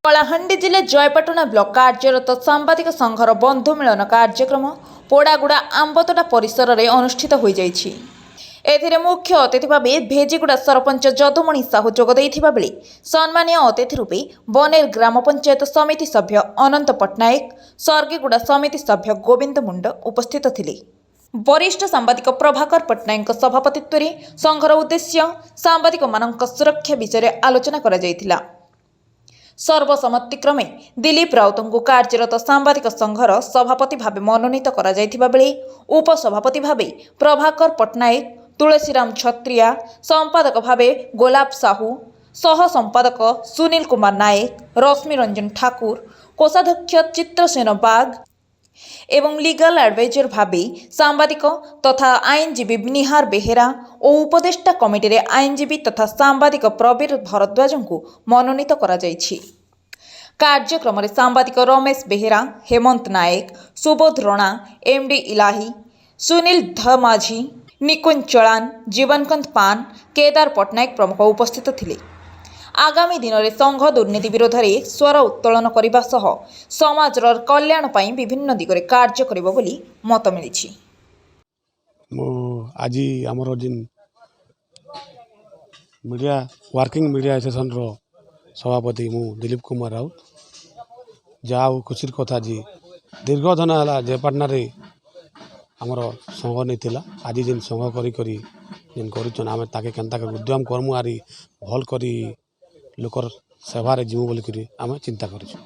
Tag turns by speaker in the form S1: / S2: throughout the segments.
S1: कलाहांडी जिले जयपाटना ब्लॉक कार्यरत सांबादिक संघर बंधु मिलन कार्यक्रम पोड़ागुड़ा आंबतोटा परिसर में अनुष्ठित हो जाइछि। एथिरे मुख्य अतिथि भाव भेजिगुड़ा सरपंच जदुमणि साहू जोगदेइथिबा बेले सम्मानीय अतिथि रूपे बनेर ग्राम पंचायत समिति सभ्य अनंत पट्टनायक, सर्गीगुड़ा समिति सभ्य गोविंद मुंड उपस्थित थिले। वरिष्ठ सांबादिक प्रभाकर पट्टनायक सभापतित्व में संघर उद्देश्य सांबादिक मानक सुरक्षा विषय आलोचना करा जायतिला। सर्वसम्मतिक्रमे दिलीप राउत को कार्यरत सांबादिक संघर सभापति भाव मनोनीत करा जायतिबा बेले उपसभापति भाव प्रभाकर पट्टनायक, तुलसीराम छत्रिया, संपादक भाव गोलाप साहू, सह संपादक सुनील कुमार नायक, रश्मि रंजन ठाकुर, कोषाध्यक्ष चित्रसेन बाग एवं लीगल एडवाइजर भावे सांबादिक तथा आईनजीवी निहार बेहेरा और उपदेष्टा कमिटी रे आईनजीवी तथा सांबादिक प्रवीर भारद्वाज को मनोनीत करा जायछि। कार्यक्रम रे सांबादिक रमेश बेहेरा, हेमंत नायक, सुबोध रणा, एमडी इलाही, सुनील धमाझी, निकुंज चलान, जीवनकांत पान, केदार पट्टनायक प्रमुख उपस्थित थिले। आगामी दिन में संघ दुर्नीति विरोध में स्वर उत्तोलन करने सह समाजर कल्याण पाई विभिन्न दिगरे कार्य करिबो बोली मत मिली।
S2: आज आमर जिन मीडिया वर्किंग मीडिया एसोसिएशन रो सभापति मु दिलीप कुमार राउत जाओ खुशी कथा जी दीर्घ दिन है जयपाटना रे आमर संघ नहीं थिला। आज जिन संघ करी जिन करूचन आमे ताके केनता के उद्यम करमु आरी भल करी लोकर सेवा रे जीवु बोली करी आमे चिंता करिछु।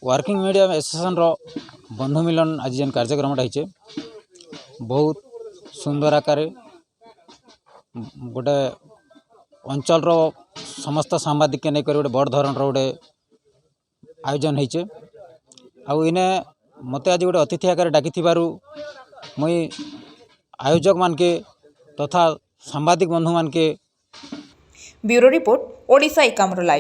S3: वर्किंग मीडिया एसोसिएशन रो बंधु मिलन आज जेन कार्यक्रम रही बहुत सुंदर आकार गोटे अंचल रो समस्त सांबादिक के नहीं गोटे बड़ धरण गोटे आयोजन होइचे। आउ इने मते आज गोटे अतिथि आकार डाकी मुई आयोजक मान के तथा सांबादिक बंधु मान के
S1: ब्यूरो रिपोर्ट ओडिशा एकामर लाइव।